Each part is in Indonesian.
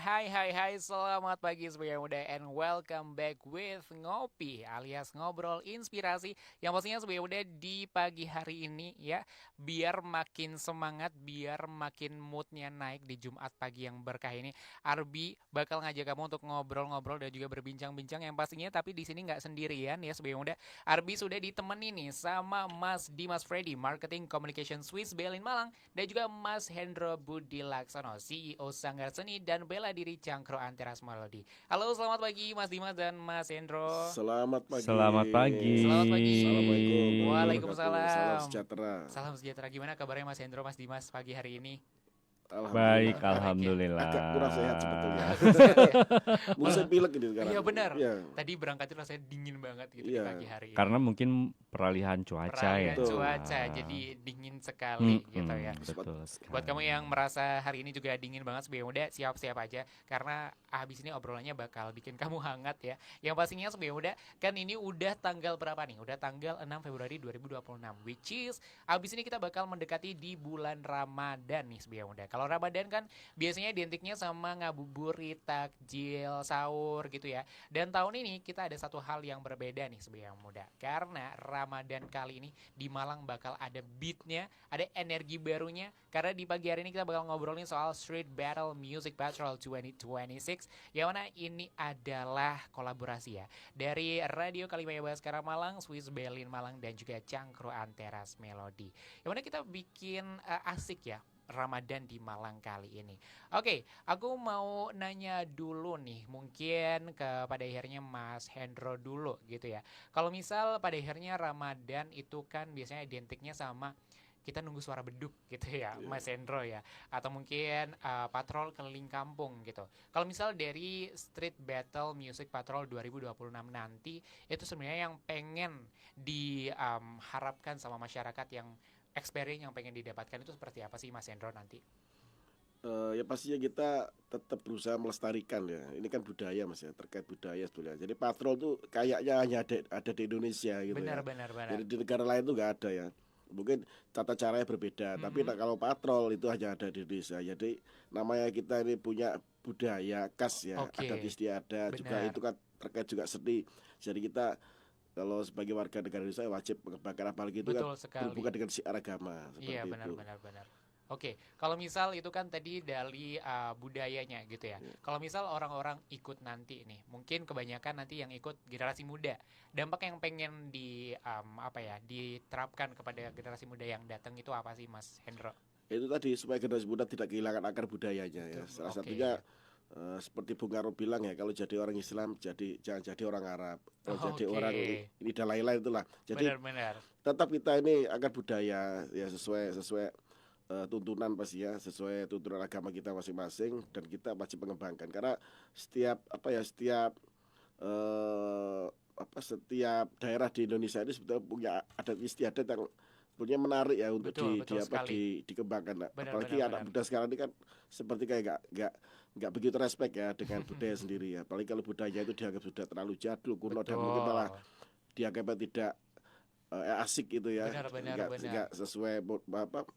Hai, selamat pagi semuanya muda and welcome back with Ngopi alias ngobrol inspirasi yang pastinya semuanya muda di pagi hari ini ya biar makin semangat, biar makin moodnya naik di Jumat pagi yang berkah ini. Arbi bakal ngajak kamu untuk ngobrol-ngobrol dan juga berbincang-bincang yang pastinya tapi di sini nggak sendirian ya semuanya muda. Arbi sudah ditemani nih sama Mas Dimas Freddy, Marketing Communication Swiss Berlin Malang dan juga Mas Hendro Budi Laksono, CEO Sanggar Seni dan bela diri Cangkro Anteras Melodi. Halo, selamat pagi Mas Dimas dan Mas Hendro. Selamat pagi. Selamat Selamat pagi. Assalamualaikum warahmatullahi wabarakatuh. Salam Waalaikumsalam. sejahtera. Salam sejahtera. Gimana kabarnya Mas Hendro, Mas Dimas pagi hari ini? Baik, Alhamdulillah. Baik ya. Agak kurang sehat sebetulnya. Sehat ya? Musim pilek ini sekarang. Iya benar. Iya. Tadi berangkat itu rasanya dingin banget gitu di Iya. pagi hari ini. Karena mungkin peralihan cuaca Peralihan ya. Betul. cuaca jadi dingin sekali gitu ya. Betul sekali. Buat kamu yang merasa hari ini juga dingin banget sebagai muda, siap-siap aja karena habis ini obrolannya bakal bikin kamu hangat ya. Yang pastinya sebagai muda, kan ini udah tanggal berapa nih? Udah tanggal 6 Februari 2026, which is habis ini kita bakal mendekati di bulan Ramadan nih sebagai muda. Kalau Ramadan kan biasanya identiknya sama ngabuburit, takjil, sahur gitu ya. Dan tahun ini kita ada satu hal yang berbeda nih sebagai muda. Karena Ramadan kali ini di Malang bakal ada beatnya, ada energi barunya. Karena di pagi hari ini kita bakal ngobrolin soal Street Battle Music Patrol 2026. Yang mana ini adalah kolaborasi ya dari Radio Kalimaya Baskara Malang, Swiss Berlin Malang dan juga Cangkro Anteras Melodi. Yang mana kita bikin asik ya Ramadan di Malang kali ini. Oke, aku mau nanya dulu nih, mungkin kepada akhirnya Mas Hendro dulu gitu ya. Kalau misal pada akhirnya Ramadan itu kan biasanya identiknya sama kita nunggu suara beduk gitu ya, Mas Hendro ya. Atau mungkin patrol keliling kampung gitu. Kalau misal dari Street Battle Music Patrol 2026 nanti, itu sebenarnya yang pengen diharapkan sama masyarakat yang experience yang pengen didapatkan itu seperti apa sih Mas Hendro nanti? Ya pastinya kita tetap berusaha melestarikan ya. Ini kan budaya Mas ya, terkait budaya sebetulnya. Jadi patrol tuh kayaknya hanya ada di Indonesia gitu Benar, ya. benar. Jadi di negara lain tuh nggak ada ya. Mungkin tata caranya berbeda, tapi kalau patrol itu hanya ada di Indonesia. Jadi namanya kita ini punya budaya khas ya, Oke, adat istiadat juga benar. itu kan terkait juga seni. Jadi kita kalau sebagai warga negara Indonesia wajib mengembangkan apalagi itu kan Betul sekali. berhubungan dengan syiar agama Iya, seperti benar, itu. benar. Oke, kalau misal itu kan tadi dari budayanya gitu ya. Ya. Kalau misal orang-orang ikut nanti nih, mungkin kebanyakan nanti yang ikut generasi muda. Dampak yang pengen diterapkan kepada generasi muda yang datang itu apa sih Mas Hendro? Itu tadi supaya generasi muda tidak kehilangan akar budayanya ya. Betul, Salah oke. satunya seperti Bung Karno bilang ya, kalau jadi orang Islam jangan jadi orang Arab, kalau jadi Oke. orang ini dan lain-lain itulah. Jadi Benar. tetap kita ini akar budaya ya sesuai tuntunan pasti ya, sesuai tuntunan agama kita masing-masing dan kita wajib mengembangkan karena setiap daerah di Indonesia ini sebetulnya punya adat istiadat yang punya menarik ya untuk Betul sekali. dikembangkan. Nah, Benar, apalagi benar. anak muda sekarang ini kan seperti kayak nggak begitu respect ya dengan budaya sendiri ya. Apalagi kalau budaya itu dianggap sudah terlalu jadul, kuno dan mungkin malah dianggap tidak asik gitu ya, Benar. nggak sesuai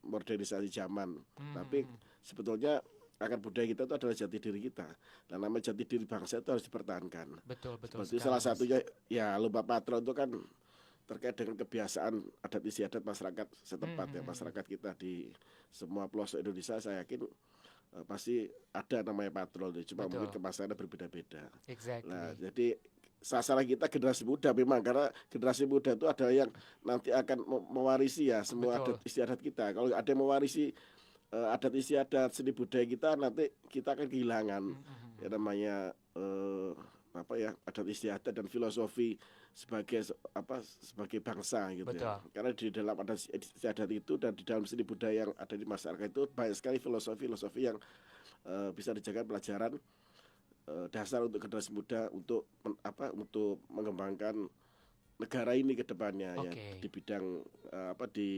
modernisasi zaman. Tapi Hmm, sebetulnya akar budaya kita itu adalah jati diri kita. Dan namanya jati diri bangsa itu harus dipertahankan. betul Seperti sekali, salah Mas. satunya ya lomba patrol itu kan terkait dengan kebiasaan adat istiadat masyarakat setempat ya, masyarakat kita di semua pelosok Indonesia saya yakin pasti ada namanya patrol, cuma Betul. mungkin kemasannya berbeda-beda. Exactly. Nah, jadi sasaran kita generasi muda memang karena generasi muda itu ada yang nanti akan mewarisi ya semua Betul. adat istiadat kita. Kalau ada yang mewarisi adat istiadat seni budaya kita, nanti kita akan kehilangan ya namanya adat istiadat dan filosofi sebagai bangsa gitu Betul. ya. Karena di dalam adat istiadat itu dan di dalam seni budaya yang ada di masyarakat itu banyak sekali filosofi yang bisa dijadikan pelajaran dasar untuk generasi muda untuk mengembangkan negara ini ke depannya ya Oke. di bidang di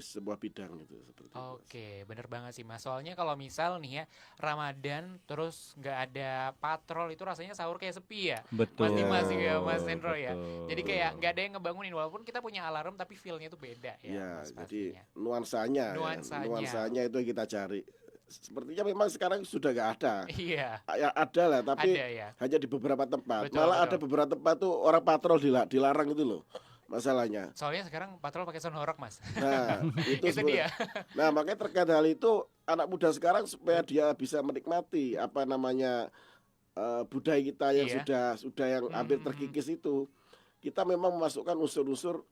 semua bidang gitu seperti itu. Oke, bener banget sih Mas. Soalnya kalau misal nih ya Ramadan terus nggak ada patrol itu rasanya sahur kayak sepi ya. Betul. Mas Dimas ya, Mas Hendro ya. betul. Jadi kayak nggak ada yang ngebangunin walaupun kita punya alarm tapi feel-nya itu beda ya, Ya, Mas jadi pastinya. nuansanya Nuansanya. itu yang kita cari. sepertinya memang sekarang sudah nggak ada. Iya, Ya ada lah, tapi ada ya. hanya di beberapa tempat. Betul, Malah ada betul. beberapa tempat tuh orang patrol dilarang itu loh masalahnya. Soalnya sekarang patrol pakai sound horok, Mas. Nah, itu Itu dia. Nah, makanya terkait hal itu anak muda sekarang supaya dia bisa menikmati apa namanya budaya kita yang Iya. sudah yang hampir Mm-mm. terkikis itu. Kita memang memasukkan unsur-unsur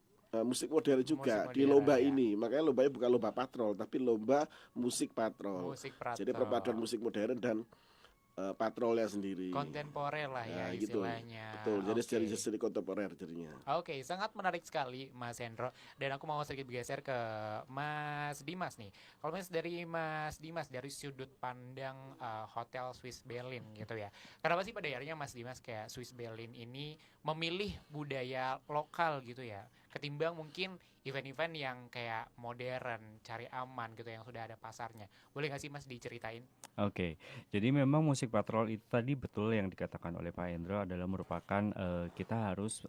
musik modern juga Musik di modern, lomba ya. ini. Makanya lombanya bukan lomba patrol, tapi lomba musik patrol. Musik Jadi patrol. perpaduan musik modern dan patrolnya sendiri. Kontemporer lah ya Nah, gitu. istilahnya. Betul. Jadi Oke. seni kontemporer jadinya. Oke, sangat menarik sekali Mas Hendro. Dan aku mau sedikit bergeser ke Mas Dimas nih. Kalau Mas dari Mas Dimas dari sudut pandang Hotel Swiss Berlin gitu ya. Kenapa sih pada akhirnya Mas Dimas kayak Swiss Berlin ini memilih budaya lokal gitu ya, ketimbang mungkin event-event yang kayak modern, cari aman gitu yang sudah ada pasarnya. Boleh nggak sih Mas diceritain? Oke, jadi memang musik patrol itu tadi betul yang dikatakan oleh Pak Hendro adalah merupakan kita harus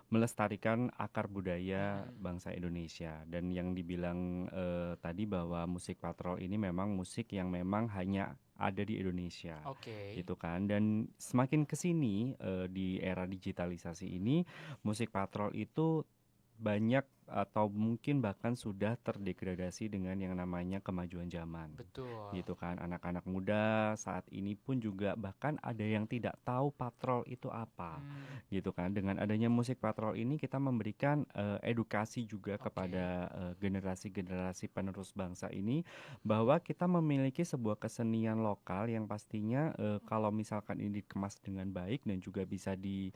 melestarikan akar budaya Mm-mm. bangsa Indonesia. Dan yang dibilang tadi bahwa musik patrol ini memang musik yang memang hanya ada di Indonesia, Oke. gitu kan. Dan semakin kesini di era digitalisasi ini, musik patrol itu banyak atau mungkin bahkan sudah terdegradasi dengan yang namanya kemajuan zaman, Betul. gitu kan. Anak-anak muda saat ini pun juga bahkan ada yang tidak tahu patrol itu apa, gitu kan. Dengan adanya musik patrol ini kita memberikan edukasi juga Oke. kepada generasi-generasi penerus bangsa ini bahwa kita memiliki sebuah kesenian lokal yang pastinya kalau misalkan ini dikemas dengan baik dan juga bisa di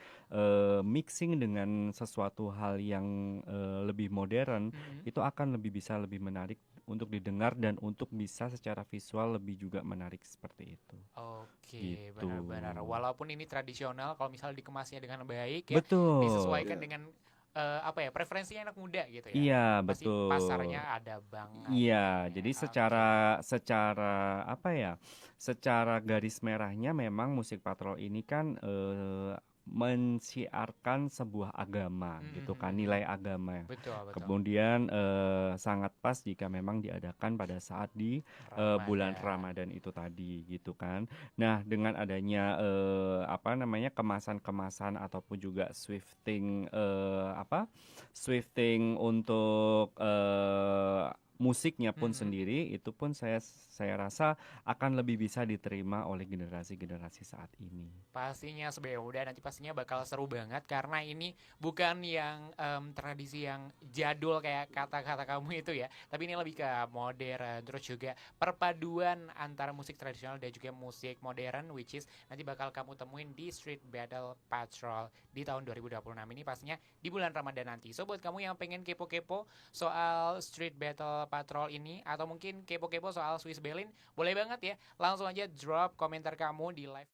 mixing dengan sesuatu hal yang lebih modern, Mm-mm. itu akan lebih menarik untuk didengar dan untuk bisa secara visual lebih juga menarik seperti itu. Oke, Gitu. benar-benar. Walaupun ini tradisional, kalau misalnya dikemasnya dengan baik ya, Betul. disesuaikan Iya. dengan apa ya, preferensinya anak muda gitu ya. Iya, Pasti betul. pasarnya ada banget. Iya, nih. jadi Oke. secara apa ya? Secara garis merahnya memang musik patrol ini kan mensiarkan sebuah agama, gitu kan, nilai agama. Betul, betul. Kemudian sangat pas jika memang diadakan pada saat di bulan Ramadan itu tadi, gitu kan. Nah, dengan adanya apa namanya kemasan-kemasan ataupun juga swifting untuk musiknya pun sendiri, itu pun saya rasa akan lebih bisa diterima oleh generasi-generasi saat ini. Pastinya udah nanti pastinya bakal seru banget karena ini bukan yang tradisi yang jadul kayak kata-kata kamu itu ya, tapi ini lebih ke modern, terus juga perpaduan antara musik tradisional dan juga musik modern, which is nanti bakal kamu temuin di Street Battle Patrol di tahun 2026 ini, pastinya di bulan Ramadan nanti. So buat kamu yang pengen kepo-kepo soal Street Battle Patrol ini atau mungkin kepo-kepo soal Swiss Berlin, boleh banget ya langsung aja drop komentar kamu di live.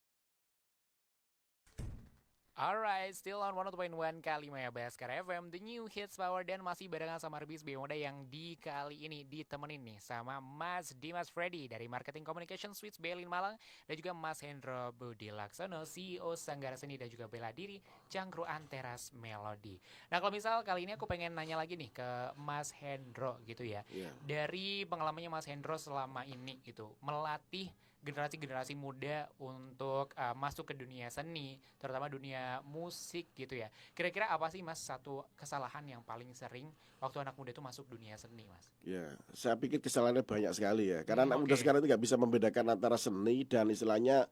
Alright, still on 102.1 Kalimaya Baskara FM, The New Hits Power, dan masih barengan sama Rbis Bemoda yang di kali ini ditemenin nih sama Mas Dimas Freddy dari Marketing Communication Swiss Berlin Malang, dan juga Mas Hendro Budi Laksono, CEO Sanggara Seni dan juga bela diri Cangkruan Teras Melody. Nah kalau misal kali ini aku pengen nanya lagi nih ke Mas Hendro gitu ya, Iya. dari pengalamannya Mas Hendro selama ini gitu, melatih generasi-generasi muda untuk masuk ke dunia seni, terutama dunia musik gitu ya. Kira-kira apa sih Mas satu kesalahan yang paling sering waktu anak muda itu masuk dunia seni, Mas? Ya, saya pikir kesalahannya banyak sekali ya. Karena anak muda Oke. sekarang itu nggak bisa membedakan antara seni dan istilahnya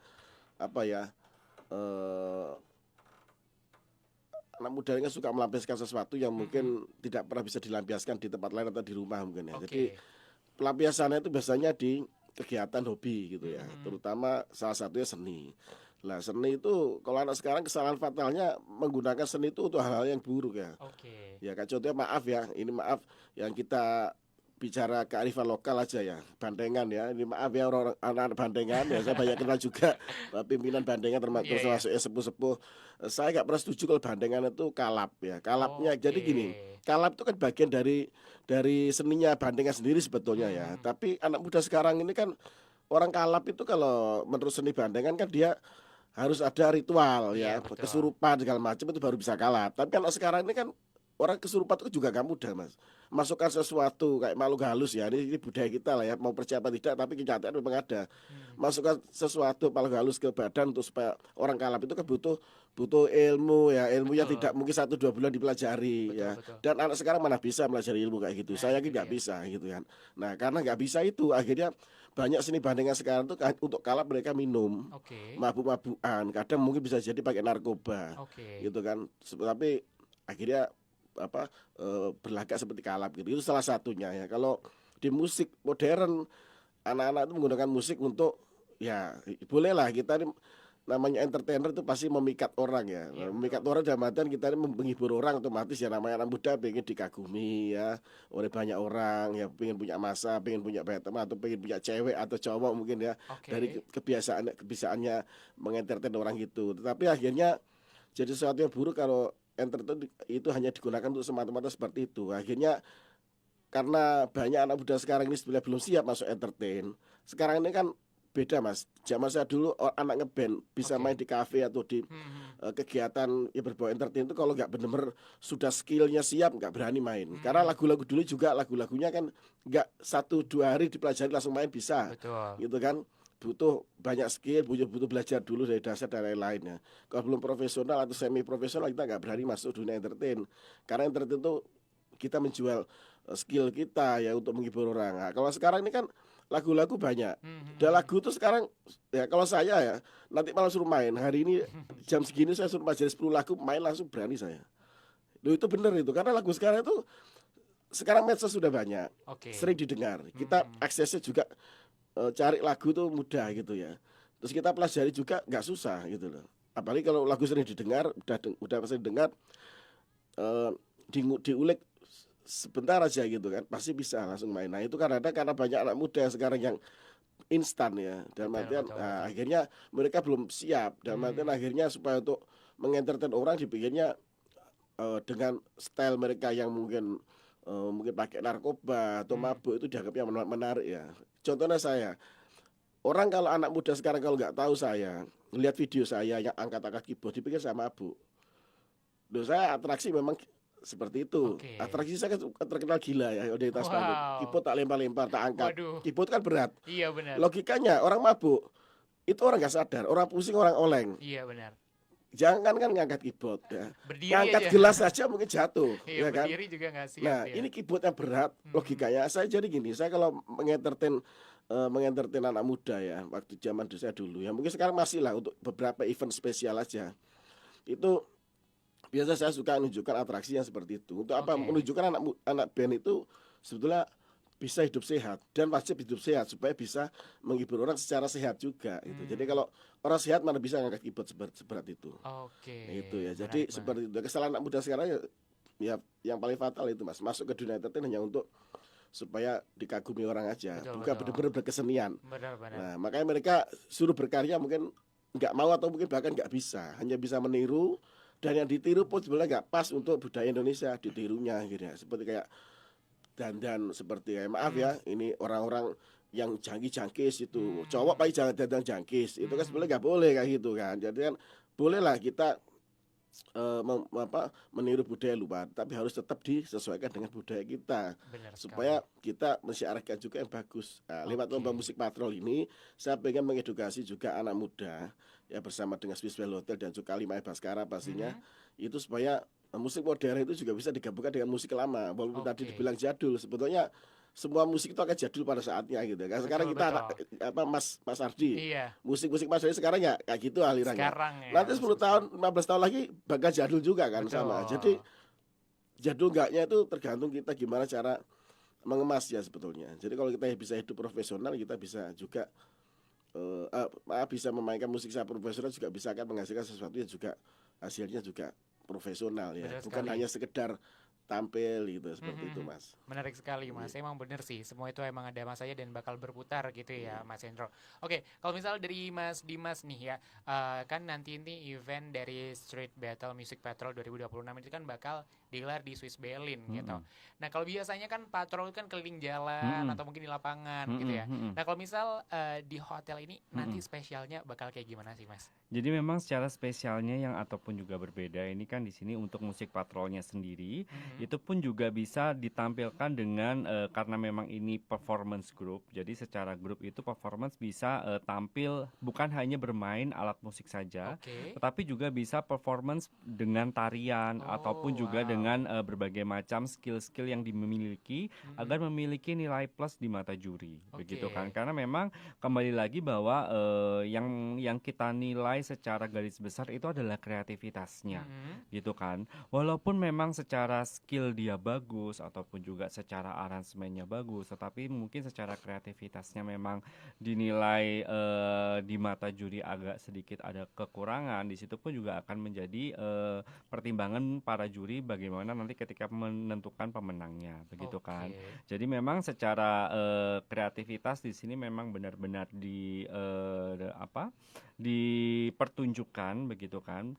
apa ya? Anak muda ini suka melampiaskan sesuatu yang mungkin tidak pernah bisa dilampiaskan di tempat lain atau di rumah mungkin ya. Oke. Jadi pelampiasannya itu biasanya di kegiatan hobi gitu ya, terutama salah satunya seni. Lah seni itu kalau anak sekarang kesalahan fatalnya menggunakan seni itu untuk hal-hal yang buruk ya. Oke. Ya kayak contohnya maaf ya, ini maaf yang kita bicara kearifan lokal aja ya, Bandengan ya. Ini maaf ya orang anak Bandengan ya, saya banyak kenal juga pimpinan Bandengan termasuk sepuh-sepuh. Saya nggak pernah setuju kalau Bandengan itu kalap ya. Kalapnya jadi gini, kalap itu kan bagian dari seninya Bandengan sendiri sebetulnya ya. Tapi anak muda sekarang ini kan orang kalap itu kalau menurut seni Bandengan kan dia harus ada ritual Iya, ya, betul. kesurupan segala macam itu baru bisa kalap. Tapi kalau sekarang ini kan orang kesurupan itu juga gak mudah mas. Masukkan sesuatu kayak makhluk halus ya, ini budaya kita lah ya, mau percaya apa tidak, tapi kenyataan memang ada. Hmm. Masukkan sesuatu makhluk halus ke badan untuk supaya orang kalap itu kan butuh ilmu ya, ilmunya Betul. tidak mungkin 1-2 bulan dipelajari Betul, ya. betul. Dan anak sekarang mana bisa pelajari ilmu kayak gitu. Nah, Saya itu yakin nggak dia. bisa gitu kan. Nah karena nggak bisa itu akhirnya banyak seni bandingan sekarang tuh untuk kalap mereka minum Oke. mabuk-mabukan, kadang mungkin bisa jadi pakai narkoba Oke. gitu kan. Tapi akhirnya apa berlagak seperti kalap gitu. Itu salah satunya ya. Kalau di musik modern anak-anak itu menggunakan musik untuk ya bolehlah kita ini namanya entertainer itu pasti memikat orang ya. Iya, Memikat betul. orang dalam artian kita ini menghibur orang, otomatis ya namanya anak muda pengen dikagumi ya oleh banyak orang ya, pengen punya masa, pengen punya banyak teman, atau pengen punya cewek atau cowok mungkin ya, dari Oke. kebiasaannya mengentertain orang gitu. Tetapi akhirnya jadi sesuatu yang buruk kalau entertain itu hanya digunakan untuk semata-mata seperti itu. Akhirnya karena banyak anak muda sekarang ini sebenarnya belum siap masuk entertain. Sekarang ini kan beda mas. Zaman saya dulu anak ngeband bisa Oke. main di kafe atau di kegiatan yang berbau entertain itu kalau nggak bener-bener sudah skillnya siap nggak berani main. Karena lagu-lagu dulu juga lagu-lagunya kan nggak 1-2 hari dipelajari langsung main bisa, Betul. gitu kan. Butuh banyak skill, butuh belajar dulu dari dasar dan lain-lainnya. Kalau belum profesional atau semi profesional kita nggak berani masuk dunia entertain. Karena entertain itu kita menjual skill kita ya untuk menghibur orang. Nah, kalau sekarang ini kan lagu-lagu banyak. Dan lagu itu sekarang ya kalau saya ya nanti malah suruh main hari ini jam segini saya suruh pelajari 10 lagu main langsung berani saya. Loh itu bener itu karena lagu sekarang itu sekarang medsos sudah banyak, Oke. sering didengar. Kita aksesnya juga cari lagu tuh mudah gitu ya. Terus kita pelajari juga nggak susah gitu loh. Apalagi kalau lagu sering didengar, udah sering dengar, eh, diulik sebentar aja gitu kan, pasti bisa langsung main. Nah itu karena banyak anak muda sekarang yang instan ya, dan Betul, artian betul, nah, betul. akhirnya mereka belum siap, dan artian akhirnya supaya untuk mengentertain orang dipikirnya dengan style mereka yang mungkin pakai narkoba atau mabuk itu dianggapnya menarik ya. Contohnya saya, orang kalau anak muda sekarang kalau nggak tahu saya, lihat video saya yang angkat-angkat keyboard dipikir saya mabuk. Loh saya atraksi memang seperti itu. Oke. Atraksi saya kan terkenal gila ya di atas panggung. Wow. Keyboard tak lempar-lempar, tak angkat. Waduh. Keyboard kan berat. Iya benar. Logikanya orang mabuk itu orang nggak sadar, orang pusing, orang oleng. Iya benar. Jangan kan ngangkat keyboard ya. Berdiri Ngangkat aja. gelas saja mungkin jatuh, Iya, ya kan? berdiri juga nggak siap Nah, ya. ini keyboard yang berat, logikanya saya jadi gini, saya kalau mengentertain anak muda ya, waktu zaman saya dulu ya, mungkin sekarang masih lah untuk beberapa event spesial aja. Itu biasa saya suka menunjukkan atraksi yang seperti itu. Untuk apa? Oke. Menunjukkan anak band itu sebetulnya bisa hidup sehat dan wajib hidup sehat supaya bisa menghibur orang secara sehat juga gitu. Jadi kalau orang sehat mana bisa ngangkat keyboard seberat itu. Oke. Nah, itu ya. Menarik Jadi banget. seperti itu. Kesalahan anak muda sekarang ya yang paling fatal itu mas, masuk ke dunia entertain hanya untuk supaya dikagumi orang aja, Betul, bukan betul. benar-benar berkesenian. Benar-benar. Nah makanya mereka suruh berkarya mungkin nggak mau atau mungkin bahkan nggak bisa, hanya bisa meniru, dan yang ditiru pun sebenarnya nggak pas untuk budaya Indonesia ditirunya gitu ya. Seperti kayak dandan seperti kayak maaf ya, ini orang-orang yang jangkis itu cowok paling jangan dandan jangkis itu kan sebenarnya nggak boleh kayak gitu kan. Jadi kan bolehlah kita meniru budaya luar, tapi harus tetap disesuaikan dengan budaya kita Benar supaya sekali. kita mensiarkan juga yang bagus. Nah, lewat Oke. lomba musik patrol ini saya pengen mengedukasi juga anak muda ya, bersama dengan Swisswell Hotel dan juga Lima Baskara pastinya, itu supaya musik modern itu juga bisa digabungkan dengan musik lama. Walaupun tadi Oke. dibilang jadul, sebetulnya semua musik itu akan jadul pada saatnya gitu kan. Sekarang Betul, kita betul. Mas Ardi, Iya. musik-musik Mas Ardi sekarang ya kayak gitu alirannya. Sekarang ya. Nanti 10 tahun, 15 tahun lagi bakal jadul juga kan sama. Betul. Jadi jadul enggaknya itu tergantung kita gimana cara mengemas ya sebetulnya. Jadi kalau kita bisa hidup profesional, kita bisa juga bisa memainkan musik secara profesional, juga bisa akan menghasilkan sesuatu yang juga hasilnya juga profesional ya. Benar Bukan sekali. hanya sekedar tampil gitu seperti itu Mhm. Mas. Menarik sekali Iya. Mas, emang bener sih semua itu emang ada masanya dan bakal berputar gitu ya Mas Hendro. Oke, kalau misal dari Mas Dimas nih ya, kan nanti ini event dari Street Battle Music Patrol 2026 itu kan bakal digelar di Swiss Berlin gitu. Mm-mm. Nah kalau biasanya kan patrol kan keliling jalan Mm-mm. atau mungkin di lapangan gitu Mm-mm. ya. Mm-mm. Nah kalau misal di hotel ini nanti Mm-mm. spesialnya bakal kayak gimana sih Mas? Jadi memang secara spesialnya yang ataupun juga berbeda ini kan di sini untuk musik patrolnya sendiri Mhm. itu pun juga bisa ditampilkan dengan karena memang ini performance group. Jadi secara grup itu performance bisa tampil bukan hanya bermain alat musik saja, Oke. tetapi juga bisa performance dengan tarian ataupun Oh juga wow. dengan berbagai macam skill-skill yang dimiliki Mhm. agar memiliki nilai plus di mata juri. Begitu kan? Oke. Karena memang kembali lagi bahwa yang kita nilai secara garis besar itu adalah kreativitasnya Mhm. gitu kan, walaupun memang secara skill dia bagus ataupun juga secara aransemennya bagus, tetapi mungkin secara kreativitasnya memang dinilai di mata juri agak sedikit ada kekurangan. Di situ pun juga akan menjadi pertimbangan para juri bagaimana nanti ketika menentukan pemenangnya begitu kan. Oke. Jadi memang secara kreativitas di sini memang benar-benar dipertunjukkan begitu kan.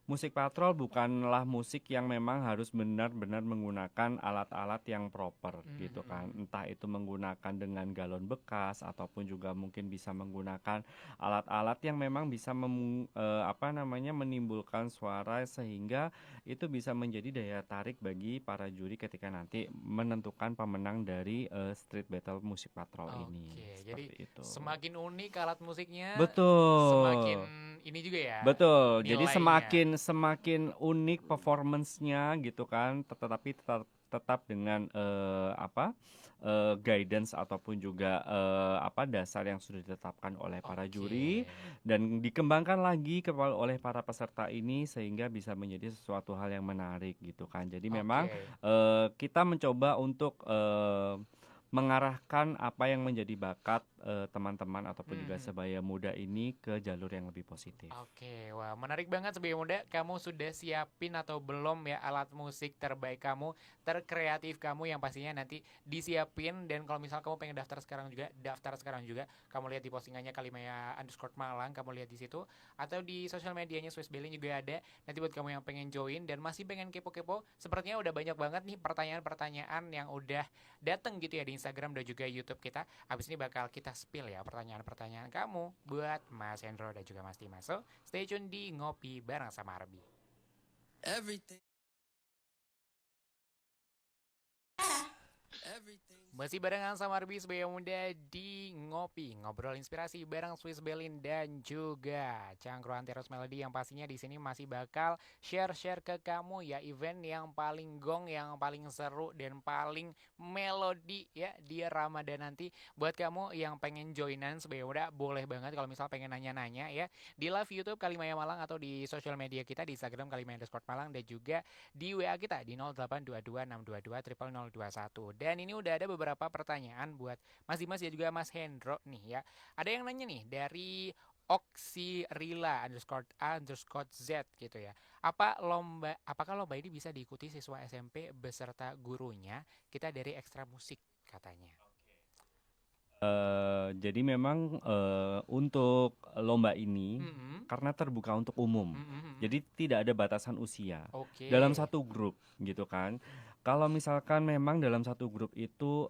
Musik patrol bukanlah musik yang memang harus benar-benar menggunakan alat-alat yang proper gitu kan. Mhm. Entah itu menggunakan dengan galon bekas ataupun juga mungkin bisa menggunakan alat-alat yang memang bisa menimbulkan suara sehingga itu bisa menjadi daya tarik bagi para juri ketika nanti menentukan pemenang dari Street Battle Musik Patrol ini. Oke, jadi Seperti itu. semakin unik alat musiknya, semakin Betul. ini juga ya Betul. Jadi nilainya. semakin unik performance-nya gitu kan, tetapi tetap dengan guidance ataupun juga dasar yang sudah ditetapkan oleh para juri Oke, dan dikembangkan lagi oleh para peserta ini sehingga bisa menjadi sesuatu hal yang menarik gitu kan. Jadi memang oke, kita mencoba untuk mengarahkan apa yang menjadi bakat teman-teman ataupun juga mhm. sebaya muda ini ke jalur yang lebih positif. Oke, wah menarik banget Sebaya Muda. Kamu sudah siapin atau belum ya alat musik terbaik kamu, terkreatif kamu yang pastinya nanti disiapin. Dan kalau misal kamu pengen daftar sekarang juga. Kamu lihat di postingannya Kalimaya_Malang, kamu lihat di situ. Atau di sosial medianya Swiss Belly juga ada. Nanti buat kamu yang pengen join dan masih pengen kepo-kepo, sepertinya udah banyak banget nih pertanyaan-pertanyaan yang udah dateng gitu ya di Instagram dan juga YouTube kita. Habis ini bakal kita spill ya pertanyaan-pertanyaan kamu buat Mas Hendro dan juga Mas Dimas. So, stay tune di Ngopi bareng sama Arbi. Everything, everything. Masih barengan sama Arbi Sebaya Muda di Ngopi, ngobrol inspirasi bareng Swiss Berlin dan juga Cangkruan Terus Melody yang pastinya di sini masih bakal share-share ke kamu ya event yang paling gong, yang paling seru dan paling melodi ya di Ramadan nanti. Buat kamu yang pengen joinan Sebaya Muda boleh banget kalau misal pengen nanya-nanya ya di live YouTube Kalimaya Malang atau di sosial media kita di Instagram Kalimaya_Malang dan juga di WA kita di 0822 622 0021. Dan ini udah ada beberapa pertanyaan buat Mas Dimas dan juga Mas Hendro nih ya. Ada yang nanya nih dari Oxyrila_A_Z gitu ya. Apakah lomba ini bisa diikuti siswa SMP beserta gurunya? Kita dari Ekstra Musik katanya. Jadi memang untuk lomba ini Mm-mm. karena terbuka untuk umum, Mm-mm. jadi tidak ada batasan usia dalam Oke. satu grup gitu kan. Kalau misalkan memang dalam satu grup itu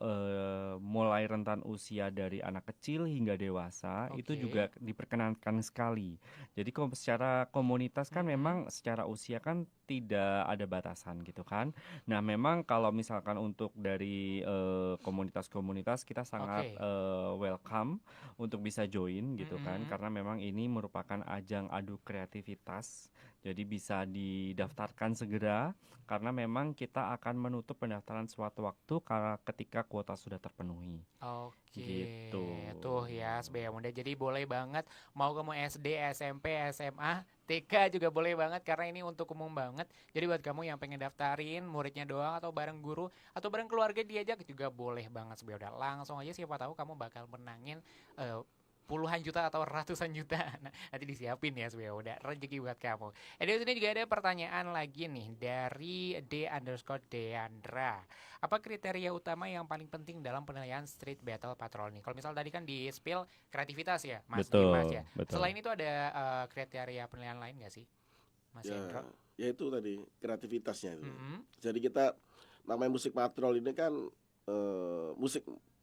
mulai rentan usia dari anak kecil hingga dewasa itu Oke. juga diperkenankan sekali. Jadi secara komunitas kan Mm-mm. memang secara usia kan tidak ada batasan gitu kan. Nah, memang kalau misalkan untuk dari komunitas-komunitas kita sangat Oke. welcome untuk bisa join gitu kan, Mm-mm. karena memang ini merupakan ajang adu kreativitas. Jadi bisa didaftarkan segera karena memang kita akan menutup pendaftaran suatu waktu ketika kuota sudah terpenuhi. Oke, Gitu. tuh ya Sebaya Muda. Jadi boleh banget mau kamu SD, SMP, SMA, TK juga boleh banget karena ini untuk umum banget. Jadi buat kamu yang pengen daftarin muridnya doang atau bareng guru atau bareng keluarga diajak juga boleh banget Sebaya Muda. Langsung aja siapa tahu kamu bakal menangin eh, puluhan juta atau ratusan juta. Nah, nanti disiapin ya SBO, udah rezeki buat kamu. Di sini juga ada pertanyaan lagi nih dari D_Deandra. Apa kriteria utama yang paling penting dalam penilaian Street Battle Patrol nih? Kalau misal tadi kan di spill kreativitas ya, Mas Dimas ya. Betul. Selain itu ada kriteria penilaian lain nggak sih, Mas Ya, Hendro? ya itu tadi kreativitasnya itu. Mm-mm. Jadi kita namanya musik patrol ini kan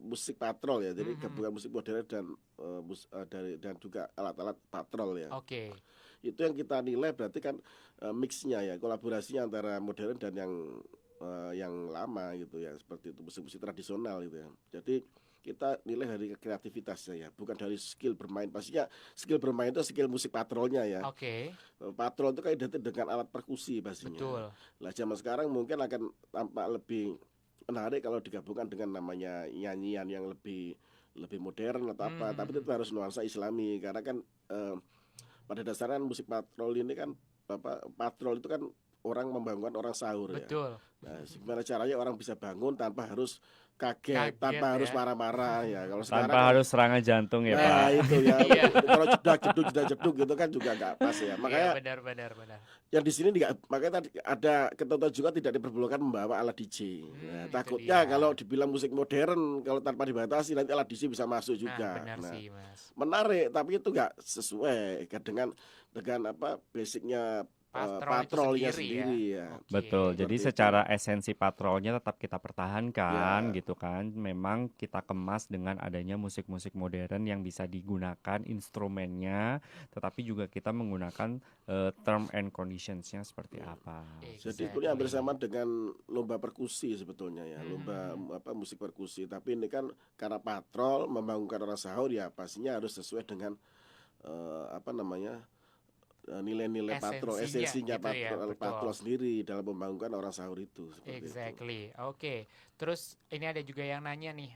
musik patrol ya. Jadi gabungan musik modern dan dan juga alat-alat patrol ya. Oke. Itu yang kita nilai berarti kan mixnya ya, kolaborasinya antara modern dan yang lama gitu ya, seperti itu musik-musik tradisional gitu ya. Jadi kita nilai dari kreativitasnya ya, bukan dari skill bermain. Pastinya skill bermain itu skill musik patrolnya ya. Oke. Patrol itu kan identik dengan alat perkusi pastinya. Betul. Lah zaman sekarang mungkin akan tampak lebih menarik kalau digabungkan dengan namanya nyanyian yang lebih modern atau apa. Tapi itu harus nuansa Islami karena kan pada dasarnya musik patrol ini kan patrol itu kan orang membangunkan orang sahur ya. Betul. Nah, gimana caranya orang bisa bangun tanpa harus kaget ya. tanpa harus marah-marah ya. Kalau sekarang Tanpa harus serangan jantung ya, Pak. nah itu ya. Iya. Kalau jeduk gitu kan juga nggak pas ya. Makanya Benar. yang di sini makanya tadi ada ketentuan juga tidak diperbolehkan membawa alat DJ. Nah, Itu takutnya dia. kalau dibilang musik modern kalau tanpa dibatasi nanti alat DJ bisa masuk juga. Nah, benar Nah, sih, Mas. menarik tapi itu nggak sesuai dengan apa basicnya Patrol itu patrolnya sendiri sendiri ya. Oke. Betul. Jadi Seperti itu. secara esensi patrolnya tetap kita pertahankan Ya. gitu kan. Memang kita kemas dengan adanya musik-musik modern yang bisa digunakan instrumennya, tetapi juga kita menggunakan term and conditionsnya seperti apa. Jadi itu hampir sama dengan lomba perkusi sebetulnya ya, lomba musik perkusi. Tapi ini kan karena patrol membangunkan orang sahur ya pastinya harus sesuai dengan nilai-nilai patrol, esensinya gitu ya, betul. patrol sendiri dalam membangunkan orang sahur itu. Seperti itu. Exactly. Oke. Terus ini ada juga yang nanya nih,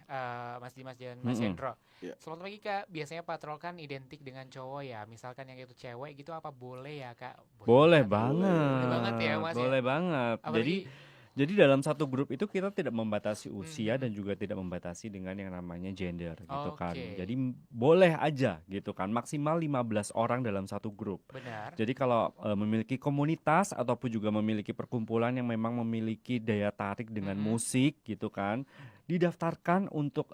Mas Dimas dan Mas Hendro. Ya. Selamat pagi Kak. Biasanya patrol kan identik dengan cowok ya. Misalkan yang itu cewek gitu apa boleh ya Kak? Boleh banget. banget. Boleh banget ya, Mas, ya? Boleh banget. Apalagi- Jadi dalam satu grup itu kita tidak membatasi usia dan juga tidak membatasi dengan yang namanya gender gitu kan. Oke. Jadi boleh aja gitu kan. Maksimal 15 orang dalam satu grup. Benar. Jadi kalau memiliki komunitas ataupun juga memiliki perkumpulan yang memang memiliki daya tarik dengan musik gitu kan, didaftarkan untuk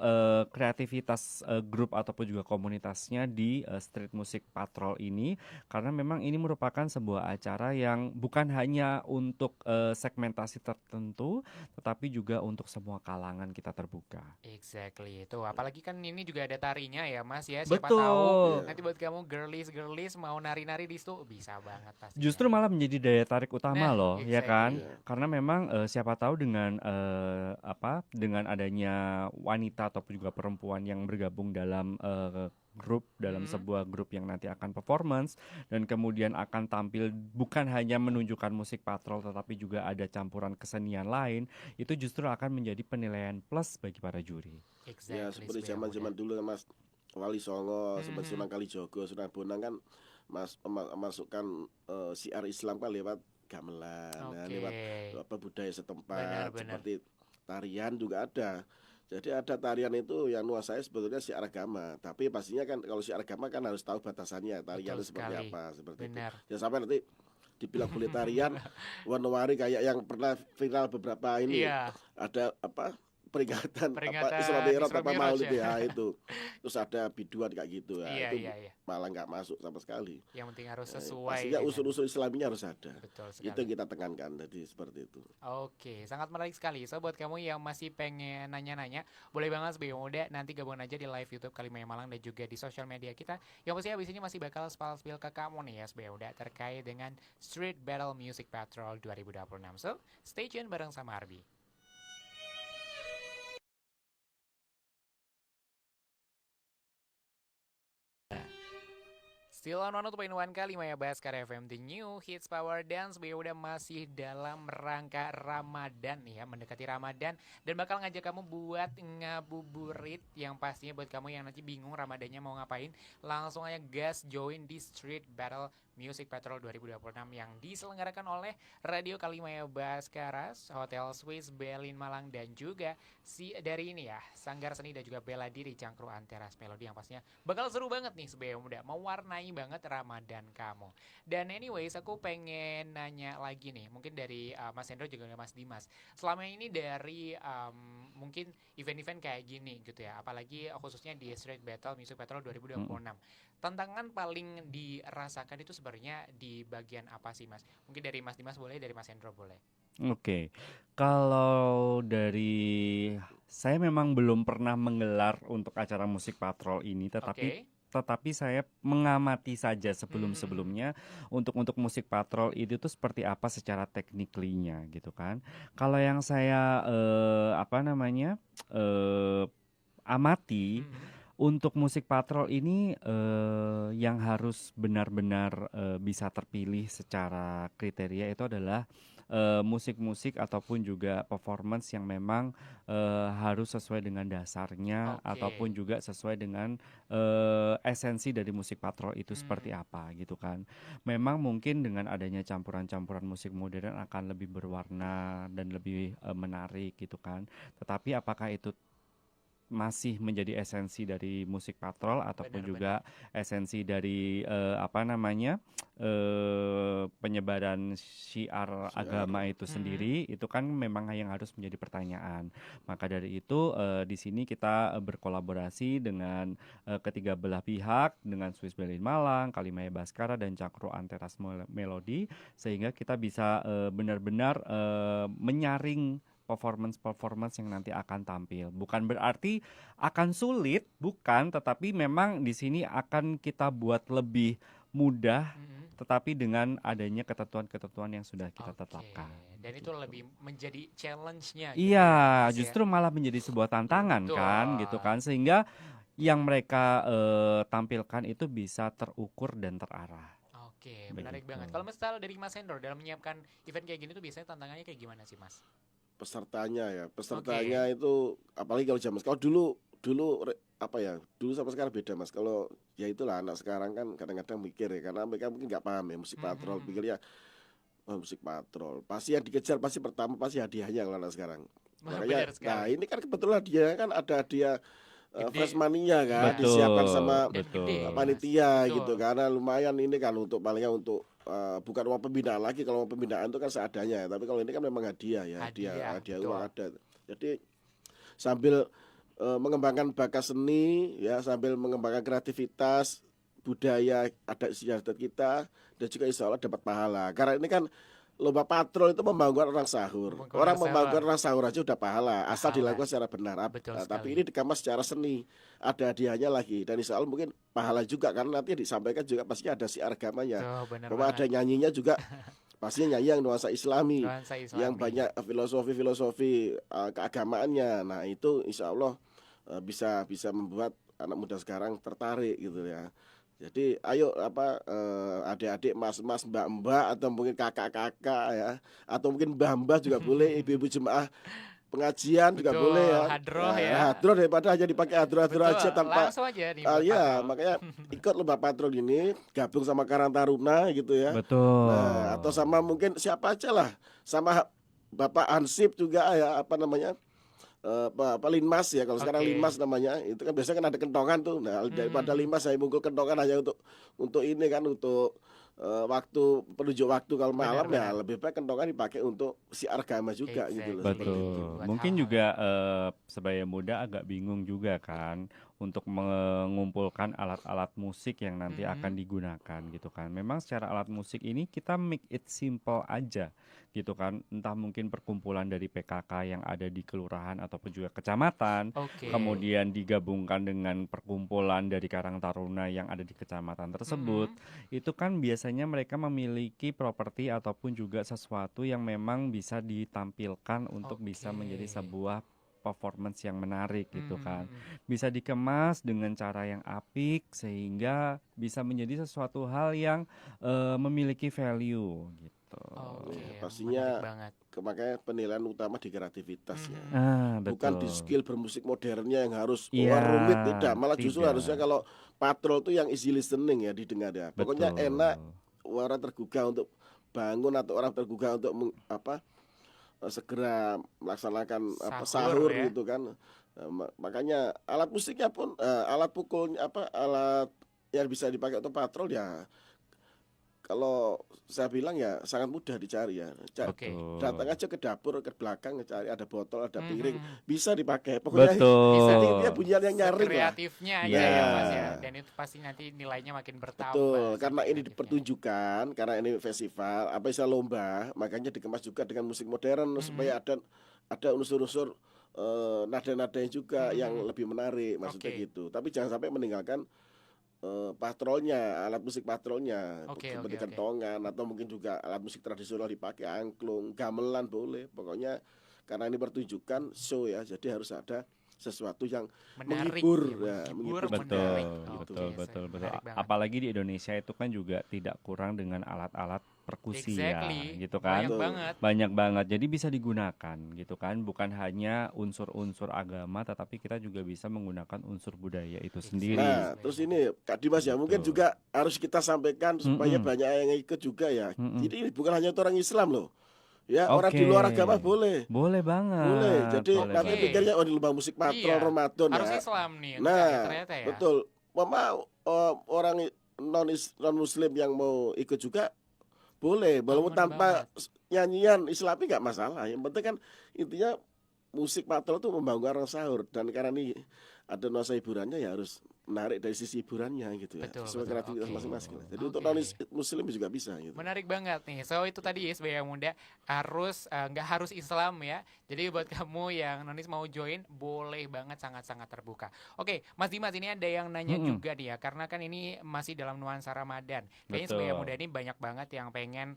kreativitas grup ataupun juga komunitasnya di Street Music Patrol ini, karena memang ini merupakan sebuah acara yang bukan hanya untuk segmentasi tertentu, tetapi juga untuk semua kalangan kita terbuka. Exactly. Itu apalagi kan ini juga ada tarinya ya Mas ya. Siapa Betul. tahu nanti buat kamu girlies mau nari-nari di situ bisa banget pasti. Justru malah menjadi daya tarik utama Nah, loh, ya kan? exactly. Karena memang siapa tahu dengan dengan adanya wanita ataupun juga perempuan yang bergabung dalam grup, dalam sebuah grup yang nanti akan performance dan kemudian akan tampil bukan hanya menunjukkan musik patrol tetapi juga ada campuran kesenian lain, itu justru akan menjadi penilaian plus bagi para juri. Exactly. Ya seperti sebenarnya zaman-zaman mudah. dulu kan Mas Wali Songo, seperti Sunan Kalijogo, Sunan Bonang kan masukkan syiar Islam kan lewat gamelan, Oke. lewat budaya setempat, Benar. seperti tarian juga ada. Jadi ada tarian itu yang nuansanya sebetulnya syiar agama, tapi pastinya kan kalau syiar agama kan harus tahu batasannya tarian Betul itu seperti sekali. apa, seperti Benar. itu. Ya sampai nanti dibilang boleh tarian warna-warni kayak yang pernah viral beberapa ini. Iya. Ada peringatan Peringatan Isra Mi'raj Isra apa Mi'raj Maulid ya. ya itu. Terus ada biduan kayak gitu ya. Iya, Itu iya. malah nggak masuk sama sekali. Yang penting harus sesuai. Pastinya dengan- unsur-unsur Islaminya harus ada. Betul Itu sekali. yang kita tekankan tadi seperti itu. Oke, sangat menarik sekali. So buat kamu yang masih pengen nanya-nanya, boleh banget sebagai muda nanti gabung aja di live YouTube Kalimaya Malang dan juga di sosial media kita. Yang pasti abis ini masih bakal spill ke kamu nih ya sebagai muda terkait dengan Street Battle Music Patrol 2026. So stay tune bareng sama Arbi. Still on 101.1 kali Maya Baskara FM The New Hits Power Dance. Beliau udah masih dalam rangka Ramadan nih ya, mendekati Ramadan, dan bakal ngajak kamu buat ngabuburit. Yang pastinya buat kamu yang nanti bingung Ramadannya mau ngapain, langsung aja gas join di Street Battle Music Patrol 2026 yang diselenggarakan oleh Radio Kalimaya Baskara, Hotel Swiss Berlin Malang, dan juga dari ini ya Sanggar Seni dan juga Bela Diri Cangkruan Teras Melodi, yang pastinya bakal seru banget nih sebaya muda, mewarnai banget Ramadan kamu. Dan anyways, aku pengen nanya lagi nih, mungkin dari Mas Hendro juga Mas Dimas. Selama ini dari mungkin event-event kayak gini gitu ya, apalagi khususnya di Street Battle Music Battle 2026. Tantangan paling dirasakan itu sebenarnya di bagian apa sih Mas? Mungkin dari Mas Dimas boleh, dari Mas Hendro boleh. Oke, kalau dari saya memang belum pernah menggelar untuk acara musik patrol ini, tetapi saya mengamati saja sebelum-sebelumnya untuk musik patrol itu tuh seperti apa secara tekniklinya gitu kan. Kalau yang saya amati untuk musik patrol ini yang harus benar-benar bisa terpilih secara kriteria itu adalah musik-musik ataupun juga performance yang memang harus sesuai dengan dasarnya, ataupun juga sesuai dengan esensi dari musik patrol itu seperti apa gitu kan. Memang mungkin dengan adanya campuran-campuran musik modern akan lebih berwarna dan lebih menarik gitu kan. Tetapi apakah itu masih menjadi esensi dari musik patrol ataupun juga esensi dari penyebaran syiar agama itu sendiri, itu kan memang yang harus menjadi pertanyaan. Maka dari itu di sini kita berkolaborasi dengan ketiga belah pihak, dengan Swiss Berlin Malang, Kalimaya Baskara, dan Cangkruan Teras Melodi, sehingga kita bisa benar-benar menyaring performance yang nanti akan tampil. Bukan berarti akan sulit, bukan, tetapi memang di sini akan kita buat lebih mudah, tetapi dengan adanya ketentuan-ketentuan yang sudah kita tetapkan. Dan itu lebih menjadi challenge-nya. Iya, justru malah menjadi sebuah tantangan kan, gitu kan, sehingga yang mereka tampilkan itu bisa terukur dan terarah. Oke, menarik banget. Kalau misal dari Mas Hendro dalam menyiapkan event kayak gini tuh biasanya tantangannya kayak gimana sih Mas? Pesertanya itu apalagi kalau zaman, kalau dulu sama sekarang beda Mas. Kalau ya itulah, anak sekarang kan kadang-kadang mikir ya, karena mereka mungkin nggak paham ya musik patrol, pikirnya musik patrol pasti yang dikejar pertama hadiahnya kalau anak sekarang. Makanya nah ini kan kebetulan dia kan ada hadiah freshmania kan, disiapkan sama panitia gitu, karena lumayan ini kan untuk palingnya untuk bukan uang pembinaan lagi. Kalau uang pembinaan itu kan seadanya, tapi kalau ini kan memang hadiah uang ada. Jadi sambil mengembangkan bakat seni ya, sambil mengembangkan kreativitas budaya adat istiadat kita, dan juga insya Allah dapat pahala. Karena ini kan lomba patrol itu membangun orang sahur. Membangun orang sahur aja udah pahala, asal dilakukan secara benar. Tapi ini dikemas secara seni, ada hadiahnya lagi, dan insya Allah mungkin pahala juga, karena nanti disampaikan juga pasti ada syiar agamanya. Bahwa ada nyanyinya juga pastinya nyanyi yang nuansa islami, yang banyak filosofi keagamaannya. Nah itu insya Allah bisa membuat anak muda sekarang tertarik gitu ya. Jadi ayo adik-adik, mas-mas, mbak-mbak, atau mungkin kakak-kakak ya, atau mungkin mbah-mbah juga boleh, ibu-ibu jemaah pengajian juga boleh ya. Hadroh daripada hanya dipakai hadroh aja tanpa makanya ikut lomba patrol ini, gabung sama Karang Taruna gitu ya. Betul. Nah, atau sama mungkin siapa aja lah, sama Bapak Hansip juga ya, Linmas ya, kalau sekarang Linmas namanya. Itu kan biasanya kan ada kentongan tuh. Nah, daripada Linmas saya mungkul kentongan hanya untuk ini kan, untuk waktu penunjuk waktu kalau malam ya, lebih baik kentongan dipakai untuk syiar agama juga gitu loh. Betul. Mungkin juga sebaya muda agak bingung juga kan untuk mengumpulkan alat-alat musik yang nanti akan digunakan gitu kan. Memang secara alat musik ini kita make it simple aja gitu kan. Entah mungkin perkumpulan dari PKK yang ada di kelurahan ataupun juga kecamatan, kemudian digabungkan dengan perkumpulan dari Karang Taruna yang ada di kecamatan tersebut. Itu kan biasanya mereka memiliki properti ataupun juga sesuatu yang memang bisa ditampilkan untuk bisa menjadi sebuah performance yang menarik gitu kan. Mhm. Bisa dikemas dengan cara yang apik sehingga bisa menjadi sesuatu hal yang memiliki value gitu. Oke, Ya, menarik pastinya banget. makanya penilaian utama di kreativitas ya. Mhm. Bukan di Betul. skill bermusik modernnya yang harus Iya, rumit, tidak. Malah justru harusnya tidak. kalau patrol itu yang easy listening ya didengar ya. Pokoknya enak, Betul. orang tergugah untuk bangun atau orang tergugah untuk segera melaksanakan Sahur sahur ya. gitu kan. Makanya alat musiknya pun alat pukulnya alat yang bisa dipakai untuk patrol ya, kalau saya bilang ya sangat mudah dicari ya. Oke. Datang Betul. aja ke dapur, ke belakang, cari ada botol, ada piring, Mhm. bisa dipakai. Pokoknya Bisa intinya Betul. bunyian yang nyaring lah. sekreatifnya aja Iya. ya Mas ya. Nah, Dan itu pasti nanti nilainya makin bertambah betul. si Karena ini kreatifnya. dipertunjukkan, karena ini festival, apa istilah lomba, makanya dikemas juga dengan musik modern supaya Mhm. ada unsur-unsur nada-nadanya juga yang Mhm. lebih menarik, maksudnya Oke. gitu. Tapi jangan sampai meninggalkan patrolnya, alat musik patrolnya, Oke, seperti oke, oke. kentongan atau mungkin juga alat musik tradisional dipakai, angklung, gamelan boleh. Pokoknya karena ini pertunjukan show ya, jadi harus ada sesuatu yang Menarik menghibur ya, ya, menghibur, menghibur Betul, juga menarik. gitu. betul, Oke, betul, betul. menarik banget. Apalagi di Indonesia itu kan juga tidak kurang dengan alat-alat perkusi ya, Exactly. gitu Banyak kan. Betul. banget. Banyak banget. Jadi bisa digunakan gitu kan. Bukan hanya unsur-unsur agama, tetapi kita juga bisa menggunakan unsur budaya itu sendiri. Nah, Exactly. terus ini Kak Dimas ya, mungkin Gitu. juga harus kita sampaikan supaya Mm-mm, banyak yang ikut juga ya. mm-mm. Jadi ini bukan hanya untuk orang Islam loh. Ya, orang di Oke, luar agama boleh. boleh Boleh. banget, Jadi boleh nanti Oke. pikirnya banget. oh di lomba musik patrol Iya. Ramadan Harus ya. Islam nih. Enggak ya Nah, ternyata ya. betul. Orang non muslim yang mau ikut juga boleh, walaupun Aman tanpa banget. nyanyian Islami nggak masalah. Yang penting kan intinya musik patrol itu membangun orang sahur, dan karena ini ada nuansa hiburannya ya harus menarik dari sisi hiburannya gitu ya, Betul, sesuai betul. kreativitas Oke. masing-masing lah. Jadi Oke. untuk non muslim juga bisa gitu. Menarik banget nih. So itu tadi ya sebagai yang muda harus nggak harus Islam ya. Jadi buat kamu yang nonis mau join boleh banget, sangat-sangat terbuka. Oke, Mas Dimas ini ada yang nanya Mm-mm, juga nih ya, karena kan ini masih dalam nuansa Ramadan. Kayaknya sebagai yang muda betul. ini banyak banget yang pengen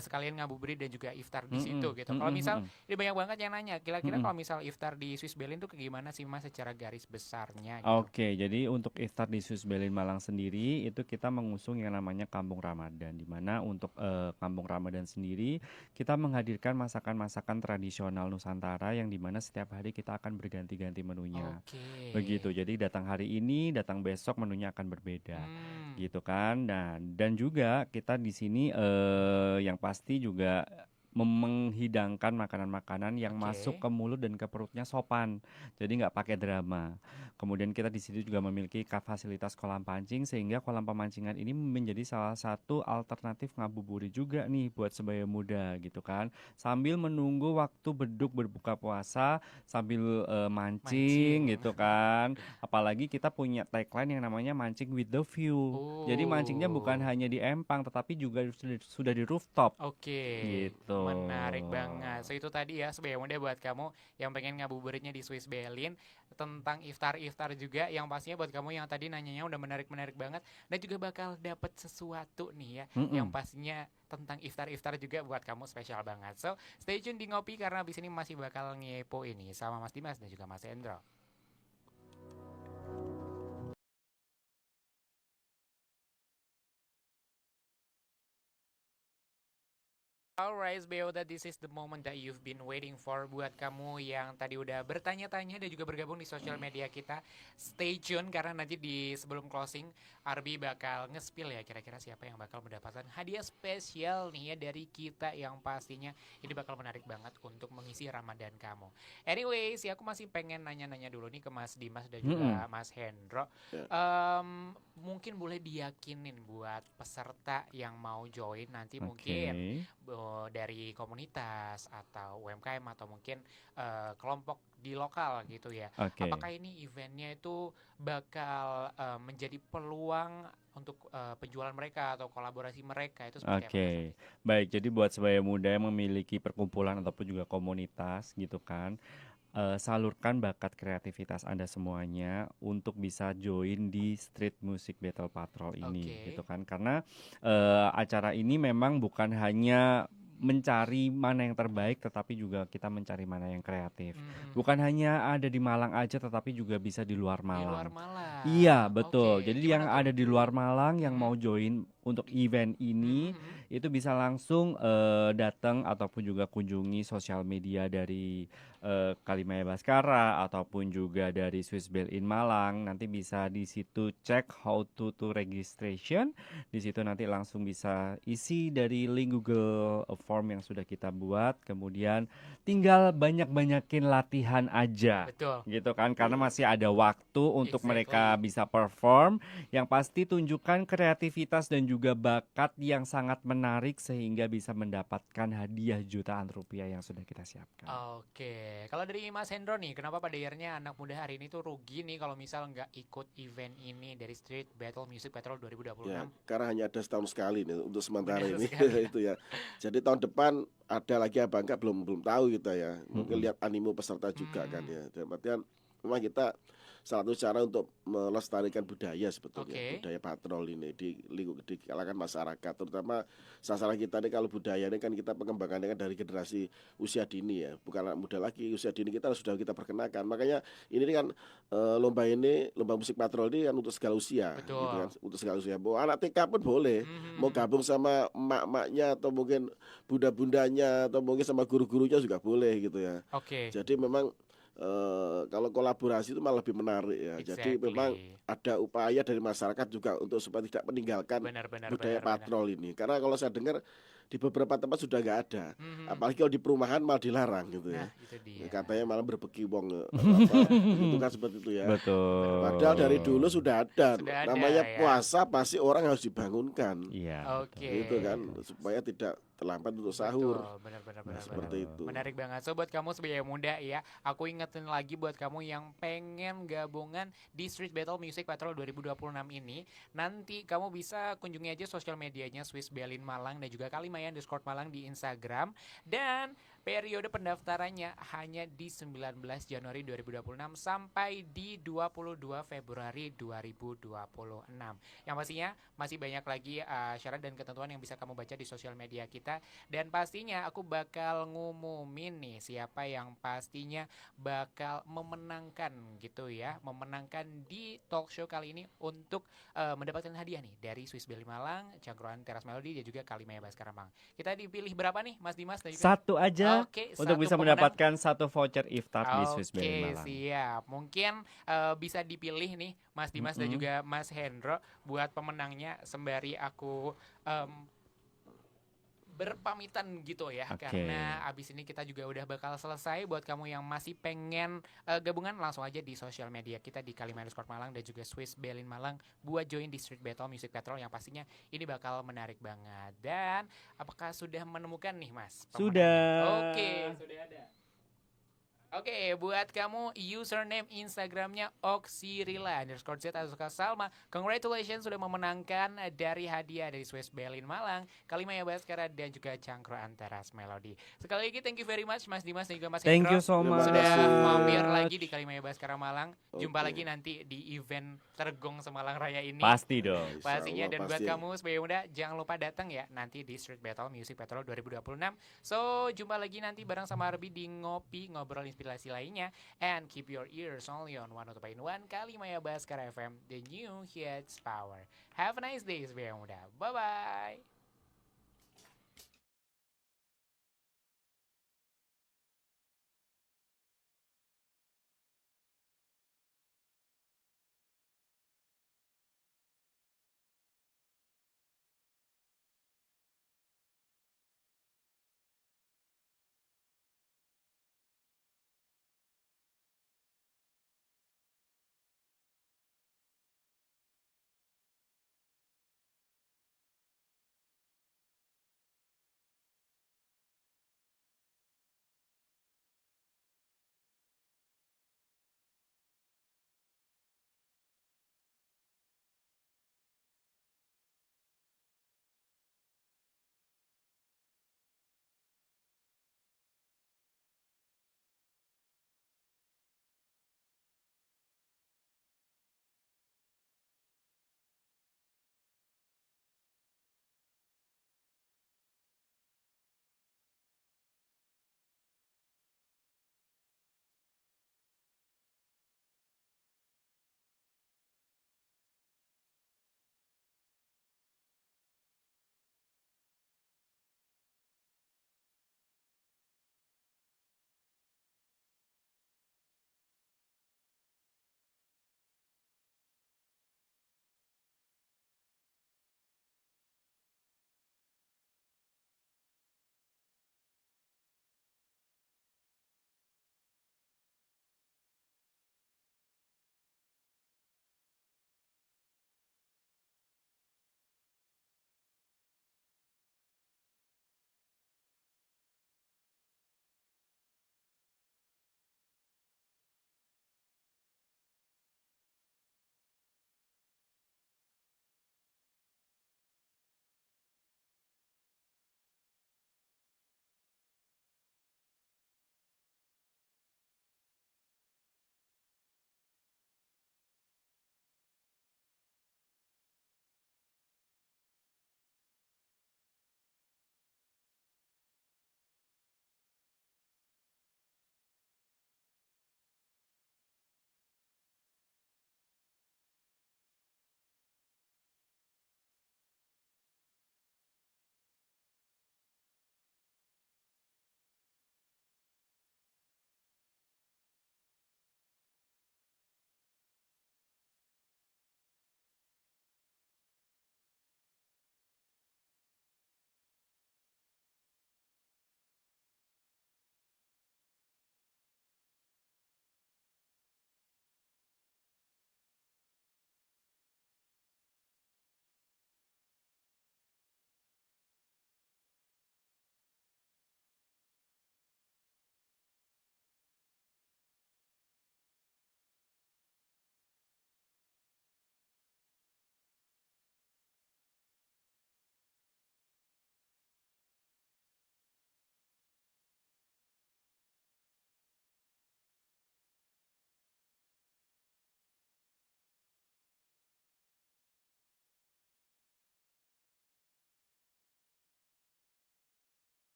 sekalian ngabuburit dan juga iftar di Mm-mm, situ gitu. Kalau mm-mm, misal mm-mm, ini banyak banget yang nanya, kira-kira mm-mm. kalau misal iftar di Swiss Berlin tuh kayak gimana sih Mas secara garis besarnya gitu? Oke, jadi untuk iftar di Swiss Berlin Malang sendiri itu kita mengusung yang namanya Kampung Ramadan, di mana untuk Kampung Ramadan sendiri kita menghadirkan masakan-masakan tradisional Nusantara yang dimana setiap hari kita akan berganti-ganti menunya. Oke. Begitu, jadi datang hari ini, datang besok menunya akan berbeda, Hmm. gitu kan. Nah, dan juga kita di sini yang pasti juga menghidangkan makanan-makanan yang masuk Oke. ke mulut dan ke perutnya sopan, jadi nggak pakai drama. Kemudian kita di sini juga memiliki fasilitas kolam pancing sehingga kolam pemancingan ini menjadi salah satu alternatif ngabuburit juga nih buat sebaya muda gitu kan. Sambil menunggu waktu beduk berbuka puasa sambil mancing Mancing. gitu kan. Apalagi kita punya tagline yang namanya mancing with the view. Jadi mancingnya bukan Oh. hanya di empang tetapi juga sudah di rooftop Oke, gitu. menarik banget. So itu tadi ya sebagai muda buat kamu yang pengen ngabuburitnya di Swiss Berlin, tentang iftar-iftar juga yang pastinya buat kamu yang tadi nanyanya udah menarik-menarik banget, dan juga bakal dapat sesuatu nih ya yang Mm-mm. pastinya tentang iftar-iftar juga buat kamu spesial banget. So stay tune di Ngopi karena abis ini masih bakal ngepo ini sama Mas Dimas dan juga Mas Hendro. Alright, Beoda, this is the moment that you've been waiting for. Buat kamu yang tadi udah bertanya-tanya dan juga bergabung di sosial media kita, stay tune karena nanti di sebelum closing, Arbi bakal nge-spill ya kira-kira siapa yang bakal mendapatkan hadiah spesial nih ya dari kita yang pastinya ini bakal menarik banget untuk mengisi Ramadan kamu. Anyways, ya aku masih pengen nanya-nanya dulu nih ke Mas Dimas dan juga Mm-mm. Mas Hendro. Ya. Mungkin boleh diyakinin buat peserta yang mau join nanti Oke. mungkin dari komunitas atau UMKM atau mungkin kelompok di lokal gitu ya. Oke. Apakah ini eventnya itu bakal menjadi peluang untuk penjualan mereka atau kolaborasi mereka itu seperti apa, Mas? Oke, baik. Jadi buat sebaya muda yang memiliki perkumpulan ataupun juga komunitas gitu kan, salurkan bakat kreativitas Anda semuanya untuk bisa join di Street Music Battle Patrol ini Oke. gitu kan. Karena acara ini memang bukan hanya mencari mana yang terbaik, tetapi juga kita mencari mana yang kreatif. Mhm. Bukan hanya ada di Malang aja, tetapi juga bisa di luar Di luar Malang. Malang. Iya, betul. Oke, Jadi yang gimana tuh? ada di luar Malang yang Mhm. mau join untuk event ini Mhm. itu bisa langsung datang ataupun juga kunjungi sosial media dari Kalimaya Baskara ataupun juga dari Swiss Bell in Malang. Nanti bisa di situ cek how to registration. Di situ nanti langsung bisa isi dari link Google Form yang sudah kita buat. Kemudian tinggal banyak-banyakin latihan aja. Betul. Gitu kan, karena Iya. masih ada waktu untuk mereka Exactly. bisa perform. Yang pasti tunjukkan kreativitas dan juga bakat yang sangat menarik sehingga bisa mendapatkan hadiah jutaan rupiah yang sudah kita siapkan. Oke, kalau dari Mas Hendro nih, kenapa pada akhirnya anak muda hari ini tuh rugi nih kalau misal nggak ikut event ini dari Street Battle Music Battle 2026? Ya, karena hanya ada setahun sekali nih untuk sementara Benar ini sekali ya. itu ya. Jadi tahun depan ada lagi apa enggak belum tahu kita ya. Mungkin Mm-mm. lihat animo peserta juga kan Hmm. ya. Dalam artian memang kita salah satu cara untuk melestarikan budaya sebetulnya, Oke. budaya patrol ini di kalangan masyarakat, terutama sasaran kita ini kalau budaya ini kan kita pengembangannya kan dari generasi usia dini ya, bukan anak muda lagi, usia dini kita sudah kita perkenakan. Makanya ini kan lomba musik patrol ini kan untuk segala usia, gitu kan, Betul. untuk segala usia. Mau anak TK pun boleh, mau Mhm. gabung sama emak-emaknya atau mungkin bunda-bundanya atau mungkin sama guru-gurunya juga boleh gitu ya. Oke, Jadi memang kalau kolaborasi itu malah lebih menarik ya. Jadi memang exactly. ada upaya dari masyarakat juga untuk supaya tidak meninggalkan Benar-benar budaya benar-benar. patrol ini. Karena kalau saya dengar di beberapa tempat sudah nggak ada. Mhm. Apalagi kalau di perumahan malah dilarang gitu ya. Nah, itu dia. Katanya malah berbeki wong apa itu kan seperti itu ya. Betul. Padahal dari dulu sudah ada. Sudah ada Namanya ya. puasa pasti orang harus dibangunkan. Iya, Oke. Itu kan supaya tidak terlambat untuk sahur. Betul, benar-benar Nah, benar-benar. seperti itu. Menarik banget. So buat kamu sebagai muda ya, aku ingetin lagi buat kamu yang pengen gabungan di Street Battle Music Patrol 2026 ini, nanti kamu bisa kunjungi aja sosial medianya Swiss Berlin Malang dan juga Kalimaya_Malang di Instagram, dan periode pendaftarannya hanya di 19 Januari 2026 sampai di 22 Februari 2026. Yang pastinya masih banyak lagi syarat dan ketentuan yang bisa kamu baca di sosial media kita, dan pastinya aku bakal ngumumin nih siapa yang pastinya bakal memenangkan gitu ya, memenangkan di talk show kali ini untuk mendapatkan hadiah nih dari Swiss Berlin Malang, Cangkruan Teras Melody dan juga Kalimaya Baskara Malang. Kita dipilih berapa nih Mas Dimas dan juga? satu aja Oke, untuk satu bisa pemenang. mendapatkan satu voucher iftar di Swiss Berlin Oke, Malang. siap. Mungkin bisa dipilih nih Mas Dimas dan Mm-mm. juga Mas Hendro buat pemenangnya, sembari aku berpamitan gitu ya. Oke. Karena abis ini kita juga udah bakal selesai. Buat kamu yang masih pengen gabungan, langsung aja di sosial media kita di Kalimaya_Malang dan juga Swiss Berlin Malang buat join di Street Battle Music Patrol yang pastinya ini bakal menarik banget. Dan apakah sudah menemukan nih Mas pemenangnya? Sudah. Oke, sudah ada. Oke, buat kamu username Instagramnya oxyrila_z_salma. Congratulations sudah memenangkan dari hadiah dari Swiss Berlin Malang, Kalimaya Baskara dan juga Cangkruan Teras Melody. Sekali lagi thank you very much Mas Dimas dan juga Mas Thank Hendro you so Terima much. sudah kasih. mampir lagi di Kalimaya Baskara Malang. Jumpa Oke. lagi nanti di event Tergong Semalang Raya ini. Pasti dong. Insya Pastinya, Allah, dan buat pasti. kamu sebagai muda jangan lupa datang ya nanti di Street Battle Music Patrol 2026. So jumpa lagi nanti bareng sama Arbi di Ngopi Ngobrol Inspirasi lainnya, and keep your ears only on 102.1 Kalimaya Baskara FM, the new hits power. Have a nice day sebagai muda. Bye bye.